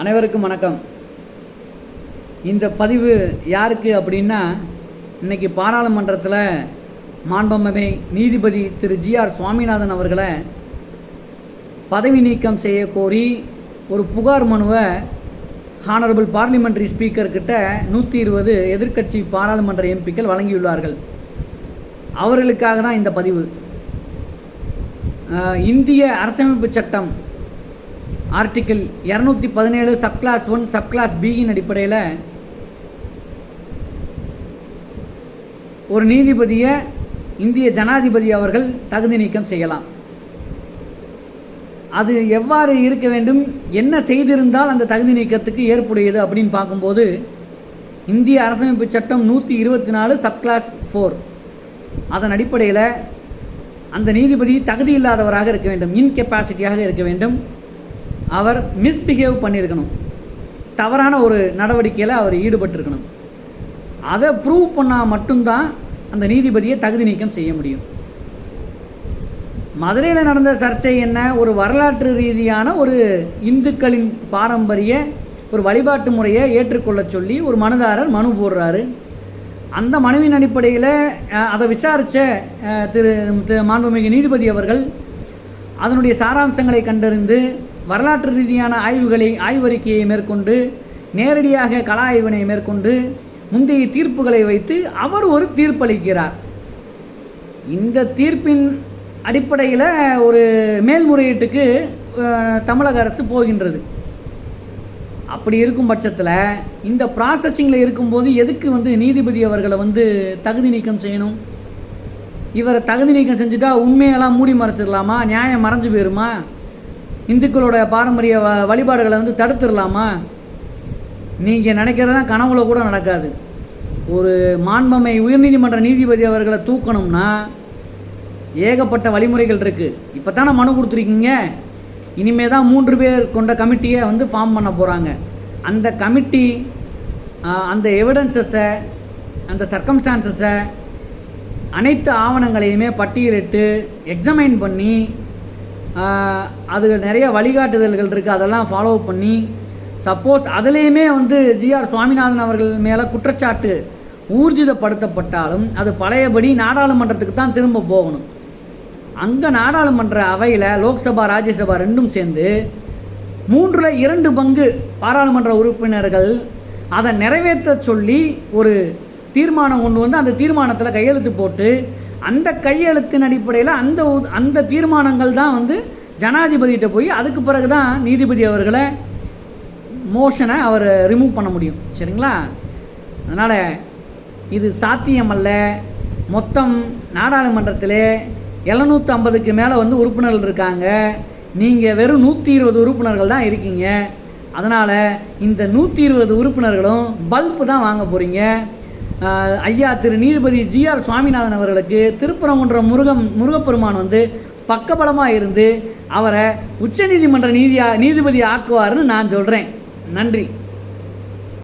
அனைவருக்கும் வணக்கம். இந்த பதிவு யாருக்கு அப்படின்னா, இன்றைக்கி பாராளுமன்றத்தில் மாண்புமிகு நீதிபதி திரு ஜி.ஆர். சுவாமிநாதன் அவர்களை பதவி நீக்கம் செய்ய கோரி ஒரு புகார் மனுவை ஹானரபிள் பார்லிமெண்ட்ரி ஸ்பீக்கர்கிட்ட 120 எதிர்க்கட்சி பாராளுமன்ற எம்பிக்கள் வழங்கியுள்ளார்கள். அவர்களுக்காக தான் இந்த பதிவு. இந்திய அரசமைப்பு சட்டம் ஆர்டிக்கிள் 217 சப்கிளாஸ் 1 சப்கிளாஸ் பியின் அடிப்படையில் ஒரு நீதிபதியை இந்திய ஜனாதிபதி அவர்கள் தகுதி நீக்கம் செய்யலாம். அது எவ்வாறு இருக்க வேண்டும், என்ன செய்திருந்தால் அந்த தகுதி நீக்கத்துக்கு ஏற்புடையது அப்படின்னு பார்க்கும்போது, இந்திய அரசமைப்பு சட்டம் 124 சப்கிளாஸ் 4 அதன் அடிப்படையில் அந்த நீதிபதி தகுதி இல்லாதவராக இருக்க வேண்டும், இன்கெப்பாசிட்டியாக இருக்க வேண்டும், அவர் மிஸ்பிஹேவ் பண்ணியிருக்கணும், தவறான ஒரு நடவடிக்கையில் அவர் ஈடுபட்டிருக்கணும். அதை ப்ரூவ் பண்ணால் மட்டும்தான் அந்த நீதிபதியை தகுதி நீக்கம் செய்ய முடியும். மதுரையில் நடந்த சர்ச்சை என்ன, ஒரு வரலாற்று ரீதியான ஒரு இந்துக்களின் பாரம்பரிய ஒரு வழிபாட்டு முறையை ஏற்றுக்கொள்ள சொல்லி ஒரு மனுதாரர் மனு போடுறாரு. அந்த மனுவின் அடிப்படையில் அதை விசாரித்த திரு மாண்புமிகு நீதிபதி அவர்கள் அதனுடைய சாராம்சங்களை கண்டறிந்து வரலாற்று ரீதியான ஆய்வறிக்கையை மேற்கொண்டு நேரடியாக கள ஆய்வினை மேற்கொண்டு முந்தைய தீர்ப்புகளை வைத்து அவர் ஒரு தீர்ப்பளிக்கிறார். இந்த தீர்ப்பின் அடிப்படையில் ஒரு மேல்முறையீட்டுக்கு தமிழக அரசு போகின்றது. அப்படி இருக்கும் பட்சத்தில் இந்த ப்ராசஸிங்கில் இருக்கும்போது எதுக்கு நீதிபதி அவர்களை தகுதி நீக்கம் செய்யணும்? இவரை தகுதி நீக்கம் செஞ்சுட்டா உண்மையெல்லாம் மூடி மறைச்சிடலாமா? நியாயம் மறைஞ்சு போயிருமா? இந்துக்களோட பாரம்பரிய வழிபாடுகளை தடுத்துடலாமா? நீங்கள் நினைக்கிறதா கனவுல கூட நடக்காது. ஒரு மாண்புமிகு உயர்நீதிமன்ற நீதிபதி அவர்களை தூக்கணும்னா ஏகப்பட்ட வழிமுறைகள் இருக்குது. இப்போ தானே மனு கொடுத்துருக்கீங்க, இனிமே தான் 3 பேர் கொண்ட கமிட்டியை ஃபார்ம் பண்ண போகிறாங்க. அந்த கமிட்டி அந்த எவிடன்சஸை, அந்த சர்க்கம்ஸ்டான்சஸை, அனைத்து ஆவணங்களையுமே பட்டியலிட்டு எக்ஸமைன் பண்ணி அது நிறைய வழிகாட்டுதல்கள் இருக்குது, அதெல்லாம் ஃபாலோ பண்ணி சப்போஸ் அதுலேயுமே ஜி.ஆர். சுவாமிநாதன் அவர்கள் மேலே குற்றச்சாட்டு ஊர்ஜிதப்படுத்தப்பட்டாலும் அது பழையபடி நாடாளுமன்றத்துக்கு தான் திரும்ப போகணும். அங்கே நாடாளுமன்ற அவையில் லோக்சபா ராஜ்யசபா ரெண்டும் சேர்ந்து 3/2 பங்கு பாராளுமன்ற உறுப்பினர்கள் அதை நிறைவேற்ற சொல்லி ஒரு தீர்மானம் கொண்டு அந்த தீர்மானத்தில் கையெழுத்து போட்டு அந்த கையெழுத்தின் அடிப்படையில் அந்த தீர்மானங்கள் தான் ஜனாதிபதிகிட்ட போய் அதுக்கு பிறகு தான் நீதிபதி அவர்களை மோஷனை அவர் ரிமூவ் பண்ண முடியும். சரிங்களா? அதனால் இது சாத்தியமல்ல. மொத்தம் நாடாளுமன்றத்திலே 750க்கு மேலே உறுப்பினர்கள் இருக்காங்க. நீங்கள் வெறும் 120 உறுப்பினர்கள் தான் இருக்கீங்க. அதனால் இந்த 120 உறுப்பினர்களும் பல்பு தான் வாங்க போகிறீங்க. ஐயா திரு நீதிபதி ஜி.ஆர். சுவாமிநாதன் அவர்களுக்கு திருப்பரங்குன்றம் முருகப்பெருமான் பக்கபலமாக இருந்து அவரை உச்சநீதிமன்ற நீதிபதி ஆக்குவார்னு நான் சொல்கிறேன். நன்றி.